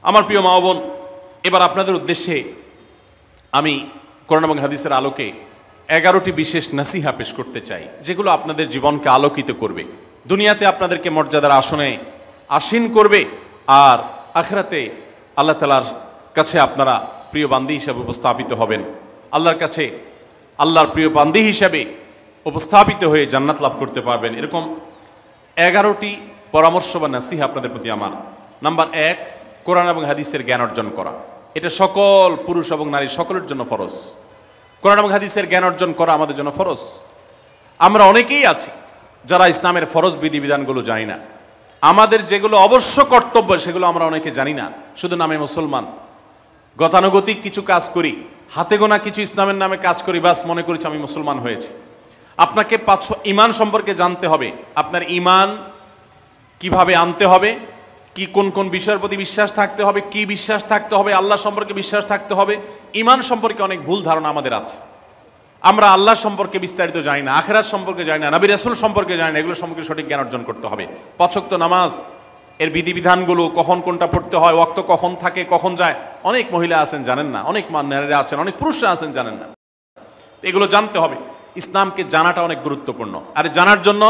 আমার প্রিয় মা বোন, এবার আপনাদের উদ্দেশ্যে আমি কোরআন এবং হাদিসের আলোকে 11টি বিশেষ নাসিহা পেশ করতে চাই, যেগুলো আপনাদের জীবনকে আলোকিত করবে, দুনিয়াতে আপনাদেরকে মর্যাদার আসনে আসীন করবে, আর আখিরাতে আল্লাহ তাআলার কাছে আপনারা প্রিয় বান্দী হিসাবে উপস্থাপিত হবেন। আল্লাহর কাছে আল্লাহর প্রিয় বান্দী হিসাবে উপস্থাপিত হয়ে জান্নাত লাভ করতে পারবেন। এরকম 11টি পরামর্শ বা নাসিহা আপনাদের প্রতি আমার। নাম্বার 1, কোরআন এবং হাদিসের জ্ঞান অর্জন করা। এটা সকল পুরুষ এবং নারী সকলের জন্য ফরজ। কোরআন এবং হাদিসের জ্ঞান অর্জন করা আমাদের জন্য ফরজ। আমরা অনেকেই আছি যারা ইসলামের ফরজ বিধিবিধানগুলো জানি না। আমাদের যেগুলো অবশ্য কর্তব্য সেগুলো আমরা অনেকে জানি না, শুধু নামে মুসলমান। গতানুগতিক কিছু কাজ করি, হাতে গোনা কিছু ইসলামের নামে কাজ করি, বাস মনে করেছি আমি মুসলমান হয়েছি। আপনাকে ঈমান সম্পর্কে জানতে হবে। আপনার ঈমান কিভাবে আনতে হবে, কি কোন কোন বিষয়ের প্রতি বিশ্বাস থাকতে হবে, কি বিশ্বাস থাকতে হবে, আল্লাহ সম্পর্কে বিশ্বাস থাকতে হবে। ঈমান সম্পর্কে অনেক ভুল ধারণা আমাদের আছে। আমরা আল্লাহ সম্পর্কে বিস্তারিত জানি না, আখিরাত সম্পর্কে জানি না, নবী রাসূল সম্পর্কে জানি না। এগুলো সম্পর্কে সঠিক জ্ঞান অর্জন করতে হবে। 5 ওয়াক্ত নামাজ এর বিধিবিধানগুলো, কখন কোনটা পড়তে হয়, ওয়াক্ত কখন থাকে কখন যায়, অনেক মহিলা আছেন জানেন না, অনেক নারীরা আছেন, অনেক পুরুষরা আছেন জানেন না। এগুলো জানতে হবে। ইসলামকে জানাটা অনেক গুরুত্বপূর্ণ। আর জানার জন্য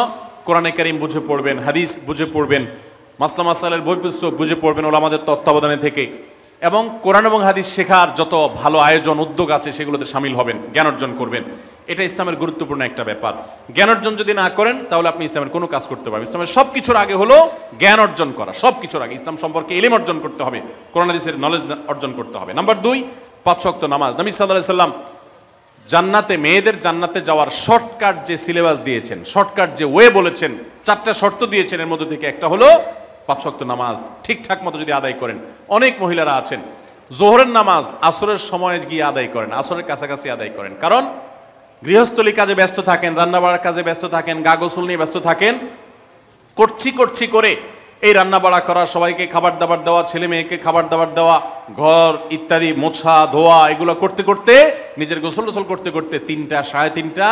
কোরআনে কারীম বুঝে পড়বেন, হাদিস বুঝে পড়বেন, মাসলা মাসাইলের বই পুস্তক বুঝে পড়বেন ওলামাদের তত্ত্বাবধানে থেকে, এবং কোরআন এবং হাদিস শেখার যত ভালো আয়োজন উদ্যোগ আছে সেগুলোতে শামিল হবেন, জ্ঞান অর্জন করবেন। এটা ইসলামের গুরুত্বপূর্ণ একটা ব্যাপার। জ্ঞান অর্জন যদি না করেন তাহলে আপনি ইসলামের কোনো কাজ করতে পারবেন। ইসলামের সব কিছুর আগে হলো জ্ঞান অর্জন করা। সব কিছুর আগে ইসলাম সম্পর্কে ইলম অর্জন করতে হবে, কোরআন হাদিসের নলেজ অর্জন করতে হবে। নাম্বার 2, 5 ওয়াক্ত নামাজ। নবী সাল্লাল্লাহু আলাইহি সাল্লাম জান্নাতে, মেয়েদের জান্নাতে যাওয়ার শর্টকাট যে সিলেবাস দিয়েছেন, শর্টকাট যে ওয়ে বলেছেন, 4টা শর্ত দিয়েছেন। এর মধ্যে থেকে একটা হলো 5 ওয়াক্ত নামাজ ঠিকঠাক মতো যদি আদায় করেন। অনেক মহিলারা আছেন জোহরের নামাজ আসরের সময় গিয়ে আদায় করেন, আসরের কাছাকাছি আদায় করেন, কারণ গৃহস্থলী কাজে ব্যস্ত থাকেন, রান্নাবাড়ার কাজে ব্যস্ত থাকেন, গা গোসল নিয়ে ব্যস্ত থাকেন। করছি করে এই রান্নাবাড়া করা, সবাইকে খাবার দাবার দেওয়া, ছেলে মেয়েকে খাবার দাবার দেওয়া, ঘর ইত্যাদি মোছা ধোয়া, এগুলো করতে করতে, নিজের গোসল করতে করতে 3টা 3:30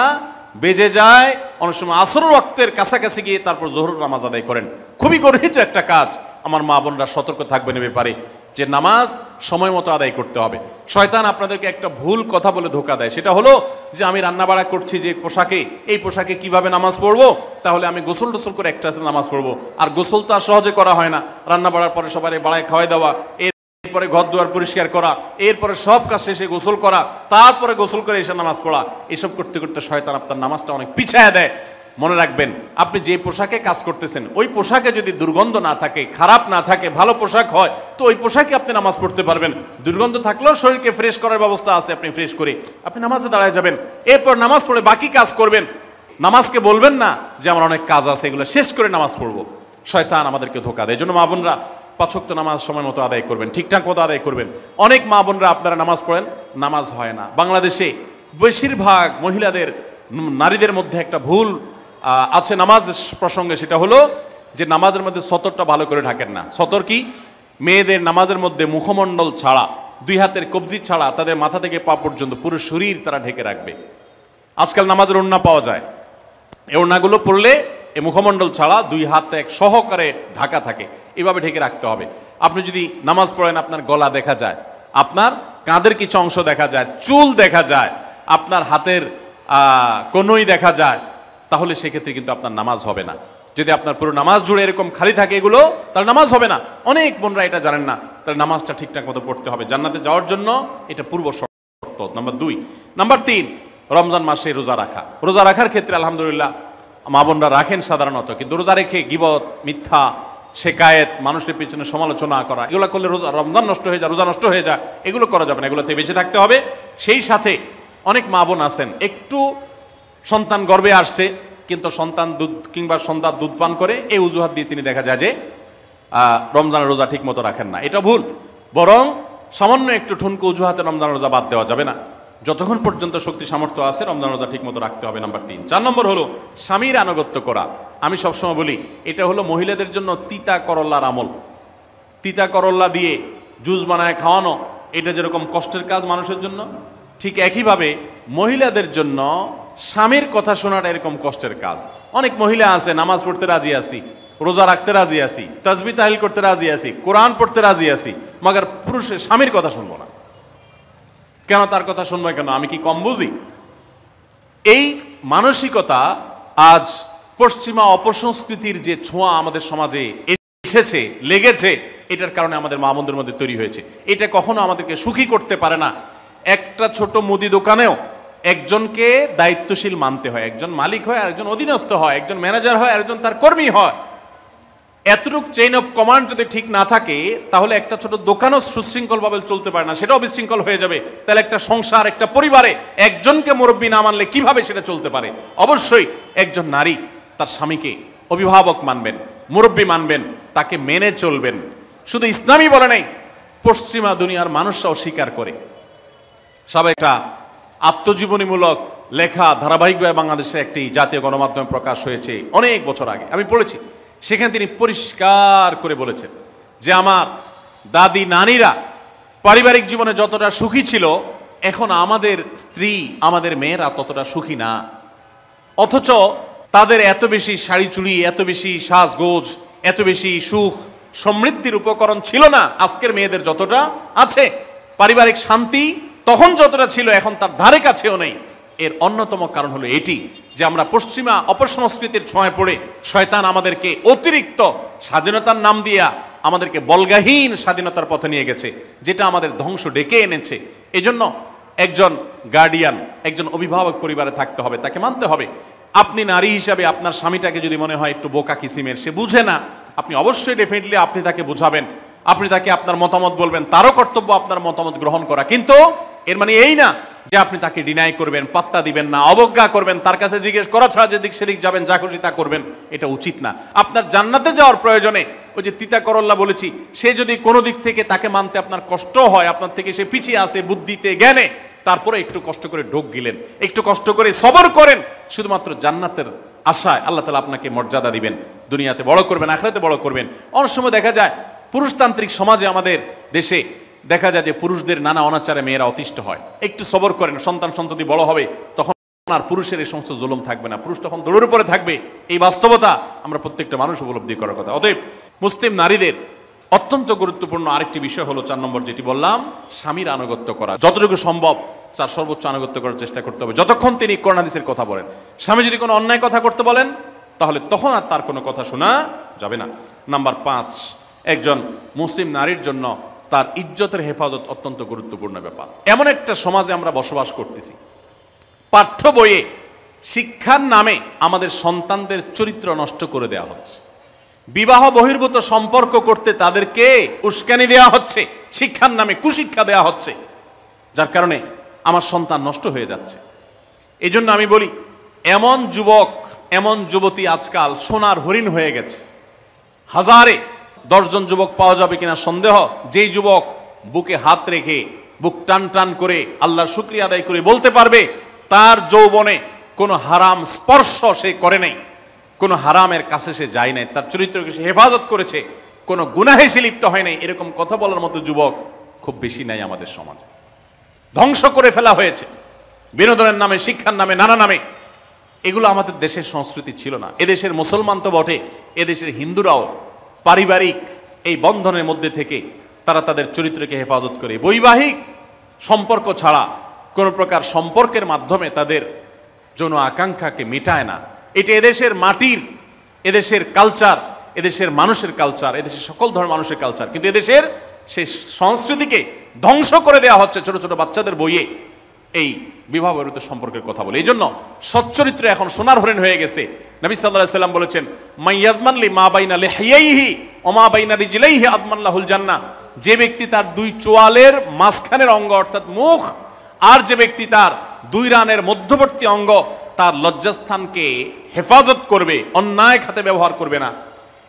বেজে যায়। অনেক সময় আসরের ওয়াক্তের কাছাকাছি গিয়ে তারপর জোহরের নামাজ আদায় করেন। খুবই গর্হিত একটা কাজ। আমার মা বোনরা সতর্ক থাকবেন এ ব্যাপারে, যে নামাজ সময় মতো আদায় করতে হবে। শয়তান আপনাদেরকে একটা ভুল কথা বলে ধোঁকা দেয়, সেটা হলো যে আমি রান্নাবাড়া করছি যে পোশাকে, এই পোশাকে কিভাবে নামাজ পড়বো, তাহলে আমি গোসল টোসল করে একটা নামাজ পড়বো। আর গোসল তো আর সহজে করা হয় না। রান্নাবাড়ার পরে সবাই বাড়ায় খাওয়াই দেওয়া, এরপরে ঘর দুয়ার পরিষ্কার করা, এরপরে সব কাজ শেষে গোসল করা, তারপরে গোসল করে এসে নামাজ পড়া, এসব করতে করতে শয়তান আপনার নামাজটা অনেক পিছায় দেয়। মনে রাখবেন, আপনি যে পোশাকে কাজ করতেছেন ওই পোশাকে যদি দুর্গন্ধ না থাকে, খারাপ না থাকে, ভালো পোশাক হয়, তো ওই পোশাকে আপনি নামাজ পড়তে পারবেন। দুর্গন্ধ থাকলেও শরীরকে ফ্রেশ করার ব্যবস্থা আছে, আপনি ফ্রেশ করে আপনি নামাজে দাঁড়ায় যাবেন। এরপর নামাজ পড়ে বাকি কাজ করবেন। নামাজকে বলবেন না যে আমার অনেক কাজ আছে, এগুলো শেষ করে নামাজ পড়বো। শয়তান আমাদেরকে ধোঁকা দেয়। এই জন্য মা বোনরা 5 ওয়াক্ত নামাজ সময় মতো আদায় করবেন, ঠিকঠাক মতো আদায় করবেন। অনেক মা বোনরা আপনারা নামাজ পড়েন, নামাজ হয় না। বাংলাদেশে বেশিরভাগ মহিলাদের, নারীদের মধ্যে একটা ভুল আছে নামাজ প্রসঙ্গে, সেটা হলো যে নামাজের মধ্যে সতরটা ভালো করে ঢাকেন না। সতর কি? মেয়েদের নামাজের মধ্যে মুখমণ্ডল ছাড়া, 2 হাতের কবজি ছাড়া তাদের মাথা থেকে পা পর্যন্ত পুরো শরীর তারা ঢেকে রাখবে। আজকাল নামাজের ওড়না পাওয়া যায়, এই ওড়নাগুলো পরলে এই মুখমণ্ডল ছাড়া 2 হাত এক সহকারে ঢাকা থাকে, এভাবে ঢেকে রাখতে হবে। আপনি যদি নামাজ পড়েন, আপনার গলা দেখা যায়, আপনার কাঁধের কিছু অংশ দেখা যায়, চুল দেখা যায়, আপনার হাতের কনুই দেখা যায়, তাহলে সেক্ষেত্রে কিন্তু আপনার নামাজ হবে না। যদি আপনার পুরো নামাজ জুড়ে এরকম খালি থাকে এগুলো, তাহলে নামাজ হবে না। অনেক বোনরা এটা জানেন না, তাহলে নামাজটা ঠিকঠাক মতো পড়তে হবে জান্নাতে যাওয়ার জন্য। এটা পূর্ব শর্ত। নাম্বার 2। নাম্বার 3, রমজান মাসে রোজা রাখা। রোজা রাখার ক্ষেত্রে আলহামদুলিল্লাহ মা বোনরা রাখেন সাধারণত, কিন্তু রোজা রেখে গীবত, মিথ্যা, শেকায়েত, মানুষের পিছনে সমালোচনা করা, এগুলো করলে রমজান নষ্ট হয়ে যায়, রোজা নষ্ট হয়ে যায়। এগুলো করা যাবে না, এগুলোতে বেঁচে থাকতে হবে। সেই সাথে অনেক মা বোন আছেন, একটু সন্তান গর্ভে আসছে, কিন্তু সন্তান দুধ কিংবা সন্তান দুধ পান করে, এই অজুহাত দিয়ে তিনি দেখা যায় যে রমজানের রোজা ঠিক মতো রাখেন না। এটা ভুল। বরং সামান্য একটু ঠুনকো অজুহাতে রমজানের রোজা বাদ দেওয়া যাবে না। যতক্ষণ পর্যন্ত শক্তি সামর্থ্য আছে রমজান রোজা ঠিক মতো রাখতে হবে। নাম্বার 3। 4 নম্বর হলো স্বামীর আনুগত্য করা। আমি সবসময় বলি এটা হলো মহিলাদের জন্য তিতা করল্লার আমল। তিতা করল্লা দিয়ে জুস বানায় খাওয়ানো, এটা যেরকম কষ্টের কাজ মানুষের জন্য, ঠিক একইভাবে মহিলাদের জন্য স্বামীর কথা শোনাটা এরকম কষ্টের কাজ। অনেক মহিলা আছে নামাজ পড়তে রাজি আছি, রোজা রাখতে রাজি আছি, তাসবিহ তাহলিল করতে রাজি আছি, কোরআন পড়তে রাজি আছি, মগর পুরুষের স্বামীর কথা শুনবো না। কেন তার কথা শুনবো কেন? আমি কি কম বুঝি? এই মানসিকতা আজ পশ্চিমা অপসংস্কৃতির যে ছোঁয়া আমাদের সমাজে এসেছে, লেগেছে, এটার কারণে আমাদের মা বোনদের মধ্যে তৈরি হয়েছে। এটা কখনো আমাদেরকে সুখী করতে পারে না। একটা ছোট মুদি দোকানেও একজনকে দায়িত্বশীল মানতে হয়, একজন মালিক হয়, আরেকজন অধীনস্থ হয়, একজন ম্যানেজার হয়, আরেকজন তার কর্মী হয়। এতটুকু চেইন অফ কমান্ড যদি ঠিক না থাকে, তাহলে একটা ছোট দোকানও সুশৃঙ্খলভাবে চলতে পারে না, সেটাও বিশৃঙ্খল হয়ে যাবে। তাহলে একটা সংসার, একটা পরিবারে একজনকে মুরব্বী না মানলে কিভাবে সেটা চলতে পারে? অবশ্যই একজন নারী তার স্বামীকে অভিভাবক মানবেন, মুরব্বী মানবেন, তাকে মেনে চলবেন। শুধু ইসলামই বলে নেই, পশ্চিমা দুনিয়ার মানুষরাও স্বীকার করে। সবাই একটা আত্মজীবনীমূলক লেখা ধারাবাহিকভাবে বাংলাদেশে একটি জাতীয় গণমাধ্যমে প্রকাশ হয়েছে অনেক বছর আগে, আমি পড়েছি। সেখানে তিনি পরিষ্কার করে বলেছেন যে আমার দাদি নানীরা পারিবারিক জীবনে যতটা সুখী ছিল, এখন আমাদের স্ত্রী, আমাদের মেয়েরা ততটা সুখী না। অথচ তাদের এত বেশি শাড়ি চুড়ি, এত বেশি সাজগোজ, এত বেশি সুখ সমৃদ্ধির উপকরণ ছিল না আজকের মেয়েদের যতটা আছে। পারিবারিক শান্তি তখন যতটা ছিল এখন তার ধারে কাছেও নেই। এর অন্যতম কারণ হলো এটি যে আমরা পশ্চিমা অপসংস্কৃতির ছোঁয়ায় পড়ে শয়তান আমাদেরকে অতিরিক্ত স্বাধীনতার নাম দিয়া আমাদেরকে বলগাহীন স্বাধীনতার পথে নিয়ে গেছে, যেটা আমাদের ধ্বংস ডেকে এনেছে। এজন্য একজন গার্ডিয়ান, একজন অভিভাবক পরিবারে থাকতে হবে, তাকে মানতে হবে। আপনি নারী হিসাবে আপনার স্বামীটাকে যদি মনে হয় একটু বোকা কিসিমের, সে বুঝে না, আপনি অবশ্যই ডেফিনেটলি আপনি তাকে বোঝাবেন, আপনি তাকে আপনার মতামত বলবেন, তারও কর্তব্য আপনার মতামত গ্রহণ করা। কিন্তু এর মানে এই না যে আপনি তাকে ডিনাই করবেন, পাত্তা দিবেন না, অবজ্ঞা করবেন, তার কাছে জিজ্ঞেস করা ছাড়া যেদিক সেদিক যাবেন, যা খুশি তা করবেন, এটা উচিত না। আপনার জান্নাতে যাওয়ার প্রয়োজনে ওই যে তিতা করল্লা বলেছি, সে যদি কোনো দিক থেকে তাকে মানতে আপনার কষ্ট হয়, আপনার থেকে সে পিছিয়ে আসে বুদ্ধিতে জ্ঞানে, তারপরে একটু কষ্ট করে ঢোক গিলেন, একটু কষ্ট করে সবর করেন, শুধুমাত্র জান্নাতের আশায় আল্লাহ তাআলা আপনাকে মর্যাদা দিবেন, দুনিয়াতে বড় করবেন, আখিরাতে বড় করবেন। অনেক সময় দেখা যায় পুরুষতান্ত্রিক সমাজে আমাদের দেশে দেখা যায় যে পুরুষদের নানা অনাচারে মেয়েরা অতিষ্ঠ হয়। একটু সবর করেন, সন্তান সন্ততি বড় হবে, তখন আর পুরুষের এই সমস্ত জুলুম থাকবে না, পুরুষ তখন দৌড়ের উপরে থাকবে। এই বাস্তবতা আমরা প্রত্যেকটা মানুষ উপলব্ধি করার কথা। অতএব মুসলিম নারীদের অত্যন্ত গুরুত্বপূর্ণ আরেকটি বিষয় হলো 4 নম্বর যেটি বললাম, স্বামীর আনুগত্য করা। যতটুকু সম্ভব তার সর্বোচ্চ আনুগত্য করার চেষ্টা করতে হবে, যতক্ষণ তিনি কোরআন হাদিসের কথা বলেন। স্বামী যদি কোনো অন্যায় কথা করতে বলেন, তাহলে তখন আর তার কোনো কথা শোনা যাবে না। নাম্বার 5, একজন মুসলিম নারীর জন্য তার ইজ্জতের হেফাজত অত্যন্ত গুরুত্বপূর্ণ ব্যাপার। এমন একটা সমাজে আমরা বসবাস করতেছি, পাঠ্য বইয়ে শিক্ষার নামে আমাদের সন্তানদের চরিত্র নষ্ট করে দেওয়া হচ্ছে, বিবাহ বহির্ভূত সম্পর্ক করতে তাদেরকে উস্কানি দেওয়া হচ্ছে, শিক্ষার নামে কুশিক্ষা দেওয়া হচ্ছে, যার কারণে আমার সন্তান নষ্ট হয়ে যাচ্ছে। এই জন্য আমি বলি, এমন যুবক, এমন যুবতী আজকাল সোনার হরিণ হয়ে গেছে। হাজারে 10 জন যুবক পাওয়া যাবে কিনা সন্দেহ, যেই যুবক বুকে হাত রেখে বুক টান টান করে আল্লাহর শুকরিয়া আদায় করে বলতে পারবে তার যৌবনে কোনো হারাম স্পর্শ সে করে নাই, কোনো হারামের কাছে সে যায় নাই, তার চরিত্রকে সে হেফাজত করেছে, কোনো গুনাহে সে লিপ্ত হয় নাই, এরকম কথা বলার মতো যুবক খুব বেশি নাই আমাদের সমাজে। ধ্বংস করে ফেলা হয়েছে বিনোদনের নামে, শিক্ষার নামে, নানা নামে। এগুলো আমাদের দেশের সংস্কৃতি ছিল না। এদেশের মুসলমান তো বটে, এদেশের হিন্দুরাও পারিবারিক এই বন্ধনের মধ্যে থেকে তারা তাদের চরিত্রকে হেফাজত করে, বৈবাহিক সম্পর্ক ছাড়া কোনো প্রকার সম্পর্কের মাধ্যমে তাদের যৌন আকাঙ্ক্ষাকে মেটায় না। এটা এদেশের মাটির, এদেশের কালচার, এদেশের মানুষের কালচার, এদেশের সকল ধরনের মানুষের কালচার, কিন্তু এদেশের সেই সংস্কৃতিকে ধ্বংস করে দেওয়া হচ্ছে ছোট ছোট বাচ্চাদের বইয়ে এই বিবাহ বহির্ভূত সম্পর্কের কথা বলে। এই জন্য সচ্চরিত্র এখন সোনার হরিণ হয়ে গেছে। নবী সাল্লাল্লাহু আলাইহি ওয়াসাল্লাম বলেছেন, মাইয়াজমান লি মা বাইনা লিহিয়াইহি ওয়া মা বাইনা রিজলাইহি আদমান লাহুল জান্নাহ। যে ব্যক্তি তার 2 চোয়ালের মাঝখানের অঙ্গ অর্থাৎ মুখ, আর যে ব্যক্তি তার 2 রানের মধ্যবর্তী অঙ্গ, তার লজ্জাস্থানকে হেফাজত করবে, অন্যায় খাতে ব্যবহার করবে না,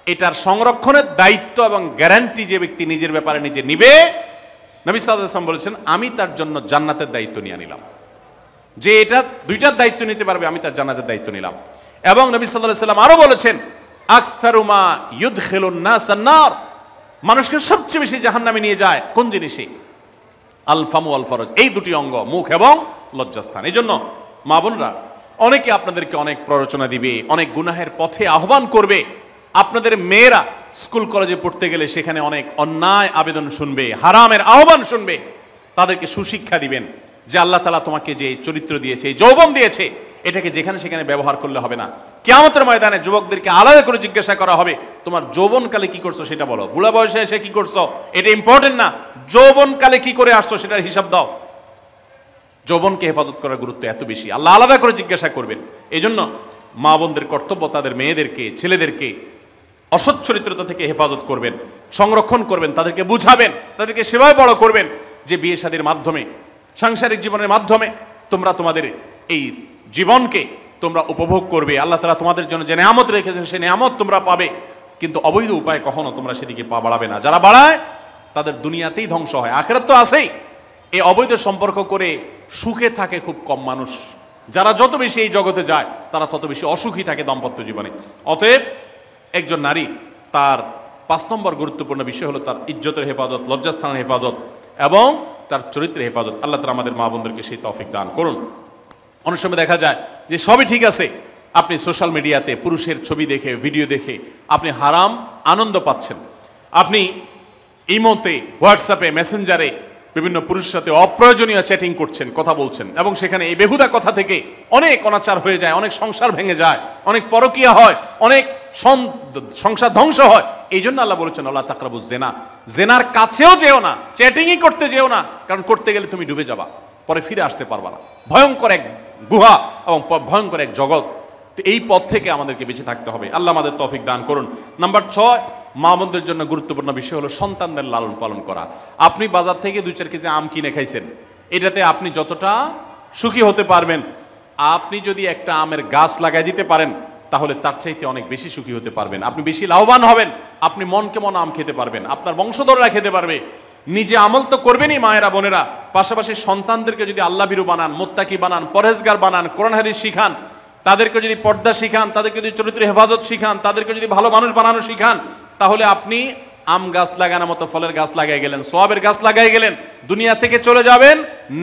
এটার সংরক্ষণের দায়িত্ব এবং গ্যারান্টি যে ব্যক্তি নিজের ব্যাপারে নিজে নিবে, নবী সাল্লাল্লাহু আলাইহি ওয়াসাল্লাম বলেছেন, আমি তার জন্য জান্নাতের দায়িত্ব নিয়ে নিলাম। যে এটা 2টার দায়িত্ব নিতে পারবে, আমি তার জান্নাতের দায়িত্ব নিলাম। এবং নবী সাল্লাল্লাহু আলাইহি ওয়াসাল্লাম আরো বলেছেন, আকসারু মা ইউদখিলুন নাস আন-নার, মানুষকে সবচেয়ে বেশি জাহান্নামে নিয়ে যায় কোন জিনিসে? আল ফামু আল ফরজ, এই 2টি অঙ্গ, মুখ এবং লজ্জাস্থান। এই জন্য মা বোনরা, অনেকে আপনাদেরকে অনেক প্ররোচনা দিবে, অনেক গুনাহের পথে আহ্বান করবে, আপনাদের মেয়েরা স্কুল কলেজে পড়তে গেলে সেখানে অনেক অন্যায় আবেদন শুনবে, হারামের আহ্বান শুনবে। তাদেরকে সুশিক্ষা দিবেন যে আল্লাহ তাআলা তোমাকে যে চরিত্র দিয়েছে, যৌবন দিয়েছে, এটাকে যেখানে সেখানে ব্যবহার করলে হবে না। কিয়ামতের ময়দানে যুবকদেরকে আলাদা করে জিজ্ঞাসা করা হবে, তোমার যৌবনকালে কি করছো সেটা বলো, বুড়া বয়সে এসে কি করছো এটা ইম্পর্টেন্ট না, যৌবনকালে কি করে আসছো সেটার হিসাব দাও। যৌবনকে হেফাজত করার গুরুত্ব এত বেশি, আল্লাহ আলাদা করে জিজ্ঞাসা করবেন। এই জন্য মা বোনদের কর্তব্য তাদের মেয়েদেরকে, ছেলেদেরকে অসৎ চরিত্রতা থেকে হেফাজত করবেন, সংরক্ষণ করবেন, তাদেরকে বুঝাবেন, তাদেরকে সেভাবে বড় করবেন যে বিয়ে শাদীর মাধ্যমে, সাংসারিক জীবনের মাধ্যমে তোমরা তোমাদের এই জীবনকে তোমরা উপভোগ করবে। আল্লাহ তাআলা তোমাদের জন্য যে নেয়ামত রেখেছেন সেই নেয়ামত তোমরা পাবে, কিন্তু অবৈধ উপায়ে কখনো তোমরা সেদিকে পা বাড়াবে না। যারা বাড়ায় তাদের দুনিয়াতেই ধ্বংস হয়, আখিরাত তো আছেই। এই অবৈধ সম্পর্ক করে সুখে থাকে খুব কম মানুষ। যারা যত বেশি এই জগতে যায় তারা তত বেশি অসুখী থাকে দাম্পত্য জীবনে। অতএব একজন নারী তার 5 নম্বর গুরুত্বপূর্ণ বিষয় হলো তার ইজ্জতের হেফাজত, লজ্জাস্থানের হেফাজত এবং তার চরিত্রের হেফাজত। আল্লাহ তাআলা আমাদের মা বোনদেরকে সেই তৌফিক দান করুন। অনেক সময় দেখা যায় যে সবই ঠিক আছে, আপনি সোশ্যাল মিডিয়াতে পুরুষের ছবি দেখে, ভিডিও দেখে আপনি হারাম আনন্দ পাচ্ছেন। আপনি ইমোতে, হোয়াটসঅ্যাপে, মেসেঞ্জারে বিভিন্ন পুরুষের সাথে অপ্রয়োজনীয় চ্যাটিং করছেন, কথা বলছেন, এবং সেখানে এই বেহুদা কথা থেকে অনেক অনাচার হয়ে যায়, অনেক সংসার ভেঙে যায়, অনেক পরকীয়া হয়, অনেক সংসার ধ্বংস হয়। এই জন্য আল্লাহ বলেছেন আল্লাহ তাকরাবুজ জেনা, জেনার কাছেও যেও না, চ্যাটিংই করতে যেও না, কারণ করতে গেলে তুমি ডুবে যাবা, পরে ফিরে আসতে পারবা না। ভয়ঙ্কর এক গুহা এবং ভয়ঙ্কর এক জগৎ। তো এই পথ থেকে আমাদেরকে বেঁচে থাকতে হবে। আল্লাহ আমাদের তৌফিক দান করুন। নাম্বার 6, মা বোনদের জন্য গুরুত্বপূর্ণ বিষয় হলো সন্তানদের লালন পালন করা। আপনি বাজার থেকে 2-4 কেজি আম কিনে খাইছেন, এটাতে আপনি যতটা সুখী হতে পারবেন, আপনি যদি একটা আমের গাছ লাগাই দিতে পারেন তাহলে তার চাইতে অনেক বেশি সুখী হতে পারবেন, আপনি বেশি লাভবান হবেন, আপনি মনকে মন আম খেতে পারবেন, আপনার বংশধররা খেতে পারবে। নিজে আমল তো করবেনই মায়েরা, বোনেরা, পাশাপাশি সন্তানদেরকে যদি আল্লাহ ভীরু বানান, মুত্তাকি বানান, পরহেজগার বানান, কোরআন হাদিস শিখান, তাদেরকে যদি পর্দা শিখান, তাদেরকে যদি চরিত্রের হেফাজত শিখান, তাদেরকে যদি ভালো মানুষ বানানো শিখান, তাহলে আপনি আম গাছ লাগানোর মতো ফলের গাছ লাগাই গেলেন, সওয়াবের গাছ লাগাই গেলেন। দুনিয়া থেকে চলে যাবেন,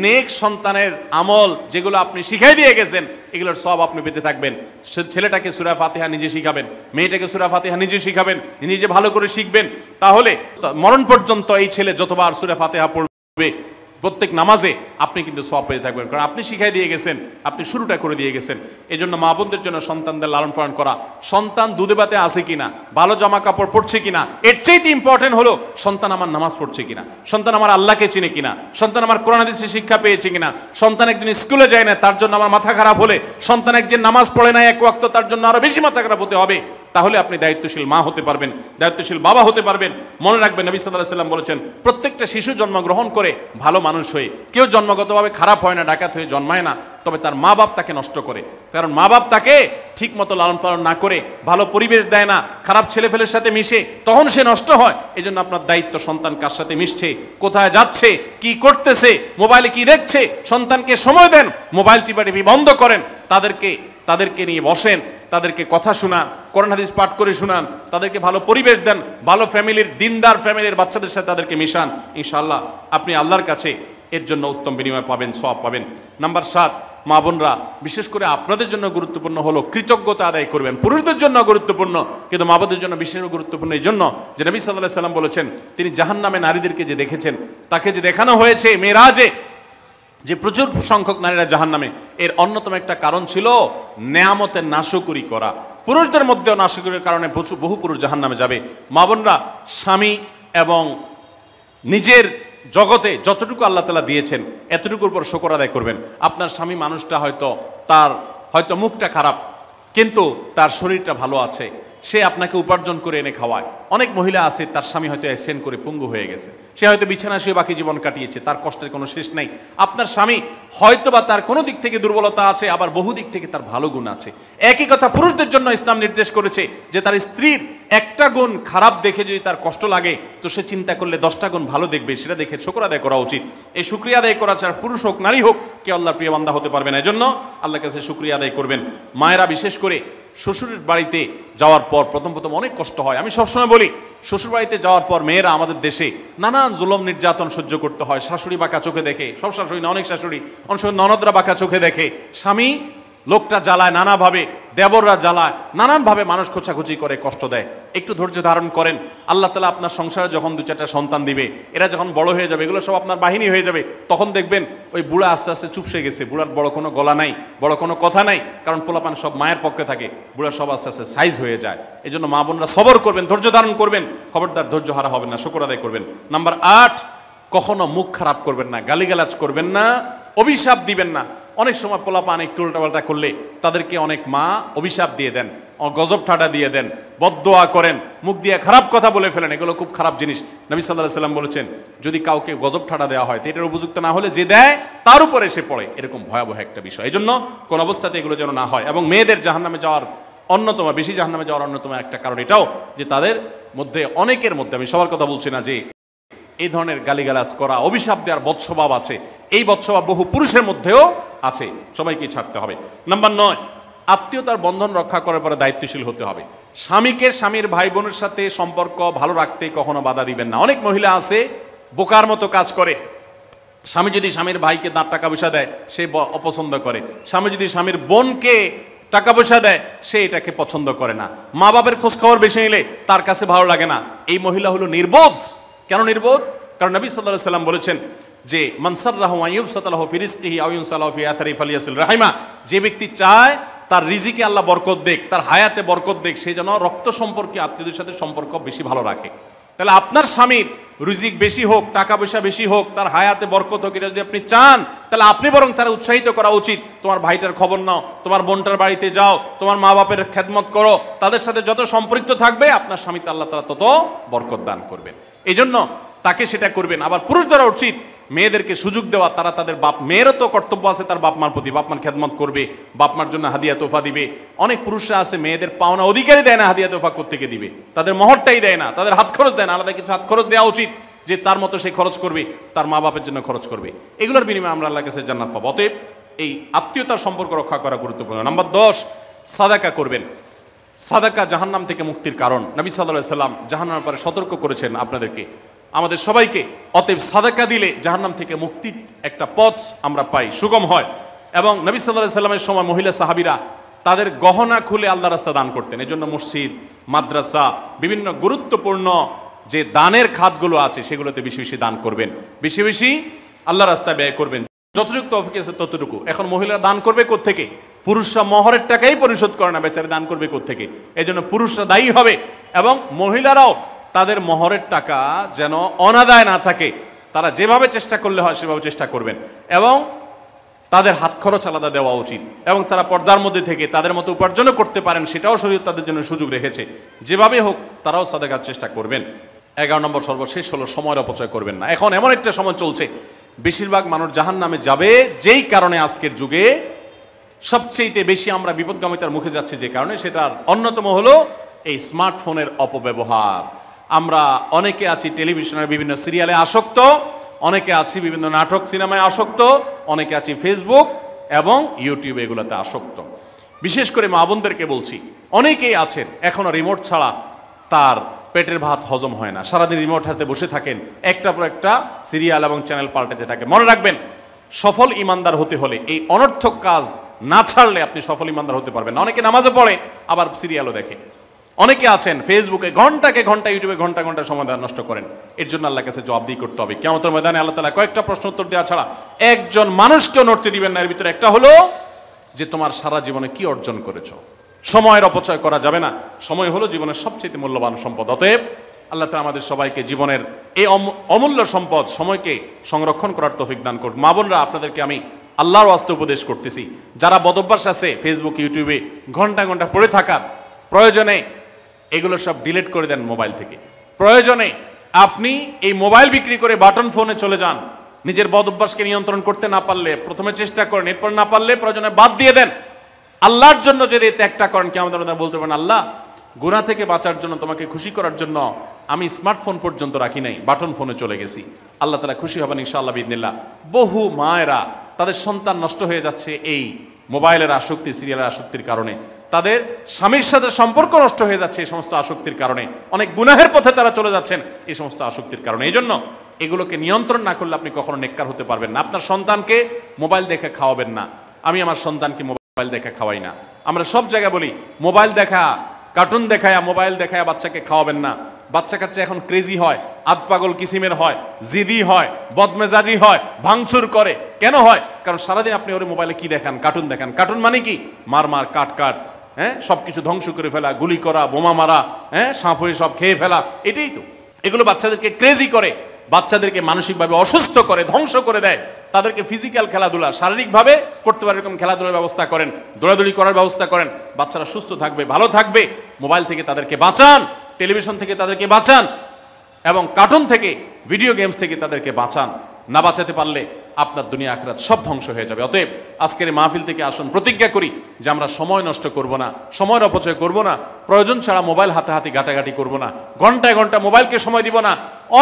নেক সন্তানের আমল যেগুলো আপনি শিখাই দিয়ে গেছেন এগুলোর সওয়াব আপনি পেতে থাকবেন। ছেলেটাকে সূরা ফাতিহা নিজে শিখাবেন, মেয়েটাকে সূরা ফাতিহা নিজে শিখাবেন, নিজে ভালো করে শিখবেন, তাহলে মরণ পর্যন্ত এই ছেলে যতবার সূরা ফাতিহা পড়বে প্রত্যেক নামাজে আপনি কিন্তু সওয়াব পেয়ে থাকবেন, কারণ আপনি শিখাই দিয়ে গেছেন, আপনি শুরুটা করে দিয়ে গেছেন। এই জন্য মা বোনদের জন্য সন্তানদের লালন পালন করা, সন্তান দুধে ভাতে আছে কিনা, ভালো জামা কাপড় পরছে কিনা, এর চাইতে ইম্পর্টেন্ট হলো সন্তান আমার নামাজ পড়ছে কিনা, সন্তান আমার আল্লাহকে চিনে কিনা, সন্তান আমার কোরআন হাদিসের শিক্ষা পেয়েছে কিনা। সন্তান একদিন স্কুলে যায় না, তার জন্য আমার মাথা খারাপ হলে, সন্তান একদিন নামাজ পড়ে না এক ওয়াক্ত, তার জন্য আরো বেশি মাথা খারাপ হতে হবে। তাহলে আপনি দায়িত্বশীল মা হতে পারবেন, দায়িত্বশীল বাবা হতে পারবেন। মনে রাখবেন নবী সাল্লাল্লাহু আলাইহি ওয়াসাল্লাম বলেছেন, প্রত্যেকটা শিশু জন্মগ্রহণ করে ভালো মানুষ হয়ে, কেউ জন্মগতভাবে খারাপ হয় না, ডাকাত হয়ে জন্মায় না, তবে তার মা বাপ তাকে নষ্ট করে। কারণ মা বাপ তাকে ঠিক মতো লালন পালন না করে, ভালো পরিবেশ দেয় না, খারাপ ছেলেফেলের সাথে মিশে, তখন সে নষ্ট হয়। এই জন্য আপনার দায়িত্ব সন্তান কার সাথে মিশছে, কোথায় যাচ্ছে, কি করতেছে, মোবাইলে কি দেখছে, সন্তানকে সময় দেন, মোবাইল টিপাটিপি বন্ধ করেন, তাদেরকে নিয়ে বসেন, তাদেরকে কথা শোনান, কোরআন হাদিস পাঠ করে শোনান, তাদেরকে ভালো পরিবেশ দেন, ভালো ফ্যামিলির, দিনদার ফ্যামিলির বাচ্চাদের সাথে তাদেরকে মিশান। ইনশাআল্লাহ আপনি আল্লাহর কাছে এর জন্য উত্তম বিনিময় পাবেন, সওয়াব পাবেন। নাম্বার 7, মা বোনরা বিশেষ করে আপনাদের জন্য গুরুত্বপূর্ণ হলো কৃতজ্ঞতা আদায় করবেন। পুরুষদের জন্য গুরুত্বপূর্ণ, কিন্তু মা বোনদের জন্য বিশেষ গুরুত্বপূর্ণ এই জন্য যে নবী সাল্লাল্লাহু আলাইহি ওয়াসাল্লাম বলেছেন, তিনি জাহান্নামে নারীদেরকে যে দেখেছেন, তাকে যে দেখানো হয়েছে মেরাজে, যে প্রচুর সংখ্যক নারীরা জাহান্নামে, এর অন্যতম একটা কারণ ছিল নেয়ামতের নাশকরি করা। পুরুষদের মধ্যেও নাশকরির কারণে বহু পুরুষ জাহান্নামে যাবে। মা বোনরা স্বামী এবং নিজের জগতে যতটুকু আল্লাহ তাআলা দিয়েছেন এতটুকুর উপর শুকর আদায় করবেন। আপনার স্বামী মানুষটা হয়তো মুখটা খারাপ, কিন্তু তার শরীরটা ভালো আছে, সে আপনাকে উপার্জন করে এনে খাওয়ায়। অনেক মহিলা আছে তার স্বামী হয়তো অ্যাক্সিডেন্ট করে পঙ্গু হয়ে গেছে, সে হয়তো বিছানা শুয়ে বাকি জীবন কাটিয়েছে, তার কষ্টের কোনো শেষ নাই। আপনার স্বামী হয়তো বা তার কোনো দিক থেকে দুর্বলতা আছে, আবার বহু দিক থেকে তার ভালো গুণ আছে। একই কথা পুরুষদের জন্য ইসলাম নির্দেশ করেছে যে তার স্ত্রীর একটা গুণ খারাপ দেখে যদি তার কষ্ট লাগে, তো সে চিন্তা করলে 10টা গুণ ভালো দেখবে, সেটা দেখে শুকর আদায় করা উচিত। এই শুকরিয়া আদায় করা ছাড়া পুরুষ হোক নারী হোক কেউ আল্লাহর প্রিয় বান্দা হতে পারবে না। এজন্য আল্লাহর কাছে শুকরিয়া আদায় করবেন। মায়েরা বিশেষ করে শ্বশুরের বাড়িতে যাওয়ার পর প্রথম অনেক কষ্ট হয়। আমি সবসময় বলি, শ্বশুর বাড়িতে যাওয়ার পর মেয়েরা আমাদের দেশে নানান জুলুম নির্যাতন সহ্য করতে হয়। শাশুড়ি বাঁকা চোখে দেখে, সব শাশুড়ি না, অনেক শাশুড়ি, অনেক সময় ননদরা বাঁকা চোখে দেখে। স্বামী লোকটা জ্বালায় নানাভাবে, দেবররা জ্বালায় নানানভাবে, মানুষ খোঁচাখুচি করে, কষ্ট দেয়। একটু ধৈর্য ধারণ করেন, আল্লাহ তাআলা আপনার সংসারে যখন 2-4টা সন্তান দিবে, এরা যখন বড় হয়ে যাবে, এগুলো সব আপনার বাহিনী হয়ে যাবে, তখন দেখবেন ওই বুড়া আস্তে আস্তে চুপসে গেছে, বুড়ার বড় কোনো গলা নাই, বড় কোনো কথা নাই, কারণ পোলাপান সব মায়ের পক্ষে থাকে, বুড়া সব আস্তে আস্তে সাইজ হয়ে যায়। এই জন্য মা বোনরা সবর করবেন, ধৈর্য ধারণ করবেন, খবরদার ধৈর্য হারা হবেন না, শুকর আদায় করবেন। নাম্বার 8, কখনো মুখ খারাপ করবেন না, গালিগালাজ করবেন না, অভিশাপ দিবেন না। অনেক সময় পোলাপান একটু উল্টাপাল্টা করলে তাদেরকে অনেক মা অভিশাপ দিয়ে দেন, গজব ঠাডা দিয়ে দেন, বদদোয়া করেন, মুখ দিয়ে খারাপ কথা বলে ফেলেন। এগুলো খুব খারাপ জিনিস। নবী সাল্লাল্লাহু আলাইহি সাল্লাম বলেছেন, যদি কাউকে গজব ঠাডা দেওয়া হয় তো এটার উপযুক্ত না হলে যে দেয় তার উপরে এসে পড়ে, এরকম ভয়াবহ একটা বিষয়। এই জন্য কোন অবস্থাতে এগুলো যেন না হয়। এবং মেয়েদের জাহান্নামে যাওয়ার অন্যতম, বেশি জাহান্নামে যাওয়ার অন্যতম একটা কারণ এটাও যে তাদের মধ্যে, অনেকের মধ্যে, আমি সবার কথা বলছি না, যে এই ধরনের গালিগালাজ করা, অভিশাপ দেওয়ার বদস্বভাব আছে। এই বদস্বভাব বহু পুরুষের মধ্যেও আছে, সবাইকে ছাড়তে হবে। নাম্বার 9, আত্মীয়তার বন্ধন রক্ষা করার পরে দায়িত্বশীল হতে হবে। স্বামীকে স্বামীর ভাই বোনের সাথে সম্পর্ক ভালো রাখতে কখনো বাধা দিবেন না। অনেক মহিলা আছে বোকার মতো কাজ করে। স্বামী যদি স্বামীর ভাইকে টাকা পয়সা দেয়, সে অপছন্দ করে। স্বামী যদি স্বামীর বোনকে টাকা পয়সা দেয়, সে এটাকে পছন্দ করে না। মা বাবার খোঁজখবর বেশি নিলে তার কাছে ভালো লাগে না। এই মহিলা হলো নির্বোধ। কেন নির্বোধ? কারণ নবী সাল্লাল্লাহু আলাইহি সাল্লাম বলেছেন যে মান সাররাহু আন ইউবসাতালাহু ফি রিজকিহি আও ইউনসালাহু ফি আথারি ফালিয়াসিল রাহিমা, যে ব্যক্তি চায় তার রিজিকে আল্লাহ বরকত দেখ, তার হায়াতে বরকত দেখ, সে যেন রক্ত সম্পর্কে আত্মীয়দের সাথে সম্পর্ক বেশি ভালো রাখে। তাহলে আপনার স্বামীর রিজিক বেশি হোক, টাকা পয়সা বেশি হোক, তার হায়াতে বরকত হোক, এটা যদি আপনি চান, তাহলে আপনি বরং তারা উৎসাহিত করা উচিত। তোমার ভাইটার খবর নাও, তোমার বোনটার বাড়িতে যাও, তোমার মা বাপের খেদমত করো, তাদের সাথে যত সম্পৃক্ত থাকবে আপনার স্বামীতে আল্লাহ তাআলা তত বরকত দান করবেন। এই জন্য তাকে সেটা করবেন। আবার পুরুষদেরও উচিত মেয়েদেরকে সুযোগ দেওয়া। তারা তাদের বাপ, মেয়েরও তো কর্তব্য আছে তার বাপ মার প্রতি, বাপ মার খেদমত করবে, বাপ মার জন্য হাদিয়া তোফা দিবে। অনেক পুরুষরা আছে মেয়েদের পাওনা অধিকারই দেয় না, হাদিয়া তোফা কোত্থেকে দিবে, তাদের মহরটাই দেয় না, তাদের হাত খরচ দেয় না। আলাদা কিছু হাত খরচ দেওয়া উচিত, যে তার মতো সে খরচ করবে, তার মা বাপের জন্য খরচ করবে। এগুলোর বিনিময়ে আমরা আল্লাহর কাছে জান্নাত পাবো। অতএব এই আত্মীয়তার সম্পর্ক রক্ষা করা গুরুত্বপূর্ণ। নাম্বার 10, সাদাকা করবেন। সাদাকা জাহান্নাম থেকে মুক্তির কারণ। নবী সাল্লাল্লাহু আলাইহি সাল্লাম জাহান্নামের ব্যাপারে সতর্ক করেছেন আপনাদেরকে, আমাদের সবাইকে। অতএব সাদাকা দিলে জাহান্নাম থেকে মুক্তির একটা পথ আমরা পাই, সুগম হয়। এবং নবী সাল্লাল্লাহু আলাইহি সাল্লামের সময় মহিলা সাহাবীরা তাদের গহনা খুলে আল্লাহর রাস্তায় দান করতেন। এজন্য মসজিদ, মাদ্রাসা, বিভিন্ন গুরুত্বপূর্ণ যে দানের খাতগুলো আছে সেগুলোতে বেশি বেশি দান করবেন, বেশি বেশি আল্লাহর রাস্তায় ব্যয় করবেন, যতটুকু তৌফিক আছে ততটুকু। এখন মহিলারা দান করবে কোত্থেকে? পুরুষরা মহরের টাকাই পরিশোধ করে না, বেচারে দান করবে কোত্থেকে? এই জন্য পুরুষরা দায়ী হবে। এবং মহিলারাও তাদের মহরের টাকা যেন অনাদায় না থাকে, তারা যেভাবে চেষ্টা করলে হয় সেভাবে চেষ্টা করবেন। এবং তাদের হাত খরচ আলাদা দেওয়া উচিত, এবং তারা পর্দার মধ্যে থেকে তাদের মতো উপার্জনও করতে পারেন, সেটাও শরীয়ত তাদের জন্য সুযোগ রেখেছে। যেভাবে হোক তারাও সাদাকার চেষ্টা করবেন। 11 নম্বর সর্বশেষ হলো সময়ের অপচয় করবেন না। এখন এমন একটা সময় চলছে, বেশিরভাগ মানুষ জাহান্নামে যাবে যেই কারণে, আজকের যুগে সবচেয়ে বেশি আমরা বিপদগামিতার মুখে যাচ্ছি যে কারণে, সেটার অন্যতম হলো এই স্মার্টফোনের অপব্যবহার। আমরা অনেকে আছি টেলিভিশনের বিভিন্ন সিরিয়ালে আসক্ত, অনেকে আছি বিভিন্ন নাটক সিনেমায় আসক্ত, অনেকে আছি ফেসবুক এবং ইউটিউব এগুলোতে আসক্ত। বিশেষ করে মা বোনদেরকে বলছি, অনেকেই আছেন এখনো রিমোট ছাড়া তার পেটের ভাত হজম হয় না, সারাদিন রিমোট হাতে বসে থাকেন, একটার পর একটা সিরিয়াল এবং চ্যানেল পাল্টাতে থাকে। মনে রাখবেন, সফল ইমানদার হতে হলে এই অনর্থক কাজ না ছাড়লে আপনি সফল ইমানদার হতে পারবেন না। অনেকে নামাজে পড়ে আবার সিরিয়ালও দেখে, অনেকে আছেন ফেসবুকে ঘন্টাকে ঘন্টা, ইউটিউবে ঘন্টা ঘন্টা সময় নষ্ট করেন। এর জন্য আল্লাহর কাছে জবাবদিহি করতে হবে। কিয়ামতের ময়দানে আল্লাহ তাআলা কয়েকটা প্রশ্ন উত্তর দেওয়া ছাড়া একজন মানুষকেও নড়তে দিবেন না। এর ভিতরে একটা হলো যে তোমার সারা জীবনে কি অর্জন করেছো। সময়ের অপচয় করা যাবে না। সময় হলো জীবনের সবচেয়ে মূল্যবান সম্পদ। অতএব আল্লাহ তাআলা আমাদের সবাইকে জীবনের এই অমূল্য সম্পদ সময়কে সংরক্ষণ করার তৌফিক দান করুন। মা বোনরা, আপনাদেরকে আমি আল্লাহর ওয়াস্তে উপদেশ করতেছি, যারা বদভ্যাস আছে ফেসবুক ইউটিউবে ঘন্টা ঘন্টা পড়ে থাকার, প্রয়োজনে এগুলো সব ডিলিট করে দেন মোবাইল থেকে। প্রয়োজনে আপনি এই মোবাইল বিক্রি করে বাটন ফোনে চলে যান। নিজের বদভ্যাসকে নিয়ন্ত্রণ করতে না পারলে প্রথমে চেষ্টা করেন, এরপর না পারলে প্রয়োজনে বাদ দিয়ে দেন। আল্লাহর জন্য যদি ত্যাগটা করেন, কি আমাদের বলতে পারেন, আল্লাহ গুনাহ থেকে বাঁচার জন্য, তোমাকে খুশি করার জন্য আমি স্মার্টফোন পর্যন্ত রাখি নাই, বাটন ফোনে চলে গেছি। আল্লাহ তাআলা খুশি হবেন ইনশাআল্লাহ বিইذনিল্লাহ। বহু মায়েরা তাদের সন্তান নষ্ট হয়ে যাচ্ছে এই মোবাইলের আসক্তি, সিরিয়ালের আসক্তির কারণে। তাদের স্বামীর সাথে সম্পর্ক নষ্ট হয়ে যাচ্ছে এই সমস্ত আসক্তির কারণে। অনেক গুনাহের পথে তারা চলে যাচ্ছেন এই সমস্ত আসক্তির কারণে। এই জন্য এগুলোকে নিয়ন্ত্রণ না করলে আপনি কখনো নেককার হতে পারবেন না। আপনার সন্তানকে মোবাইল দেখে খাওয়াবেন না। আমি আমার সন্তানকে মোবাইল দেখা খাওয়াই না। আমরা সব জায়গায় বলি মোবাইল দেখা, কার্টুন দেখায়া, মোবাইল দেখায়া বাচ্চাকে খাওয়াবেন না। বাচ্চা কাচ্চা এখন ক্রেজি হয়, আতপাগল কিসিমের হয়, জিদি হয়, বদমেজাজি হয়, ভাঙচুর করে। কেন হয়? কারণ সারাদিন আপনি ওরে মোবাইলে কি দেখান? কার্টুন দেখান। কার্টুন মানে কি? মার মার, কাট কাট, হ্যাঁ, সবকিছু ধ্বংস করে ফেলা, গুলি করা, বোমা মারা, হ্যাঁ, সাপ হয়ে সব খেয়ে ফেলা, এটাই তো। এগুলো বাচ্চাদেরকে ক্রেজি করে, বাচ্চাদেরকে মানসিকভাবে অসুস্থ করে, ধ্বংস করে দেয়। তাদেরকে ফিজিক্যাল খেলাধুলা, শারীরিকভাবে করতে পারে এরকম খেলাধুলার ব্যবস্থা করেন, দৌড়াদৌড়ি করার ব্যবস্থা করেন। বাচ্চারা সুস্থ থাকবে, ভালো থাকবে। মোবাইল থেকে তাদেরকে বাঁচান, টেলিভিশন থেকে তাদেরকে বাঁচান, এবং কার্টুন থেকে, ভিডিও গেমস থেকে তাদেরকে বাঁচান। না বাঁচাতে পারলে আপনার দুনিয়া আখিরাত সব ধ্বংস হয়ে যাবে। অতএব আজকের এই মাহফিল থেকে আসুন, প্রতিজ্ঞা করি যে আমরা সময় নষ্ট করব না, সময়ের অপচয় করব না, প্রয়োজন ছাড়া মোবাইল হাতাহাতি ঘাটাঘাটি করব না, ঘন্টায় ঘন্টা মোবাইলকে সময় দিব না।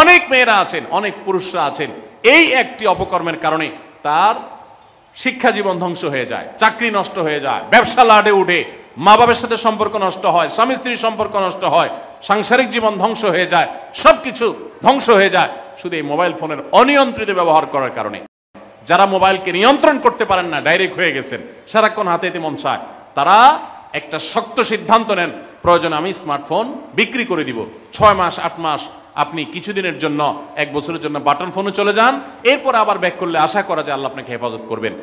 অনেক মেয়েরা আছেন, অনেক পুরুষরা আছেন, এই একটি অপকর্মের কারণে তার শিক্ষা জীবন ধ্বংস হয়ে যায়, চাকরি নষ্ট হয়ে যায়, ব্যবসা লাডে উঠে, মা বাবার সাথে সম্পর্ক নষ্ট হয়, স্বামী স্ত্রীর সম্পর্ক নষ্ট হয়, সাংসারিক জীবন ধ্বংস হয়ে যায়, সবকিছু ধ্বংস হয়ে যায় শুধু এই মোবাইল ফোনের অনিয়ন্ত্রিত ব্যবহার করার কারণে। যারা মোবাইলকে নিয়ন্ত্রণ করতে পারেন না, ডাইরেক্ট হয়ে গেছেন, সারাক্ষণ হাতে মন চায়, তারা একটা শক্ত সিদ্ধান্ত নেন, প্রয়োজন আমি স্মার্টফোন বিক্রি করে দিব। 6 মাস 8 মাস আপনি কিছুদিনের জন্য, 1 বছরের জন্য বাটন ফোনে চলে যান, এরপর আবার ব্যাক করলে আশা করা যায় আল্লাহ আপনাকে হেফাজত করবেন।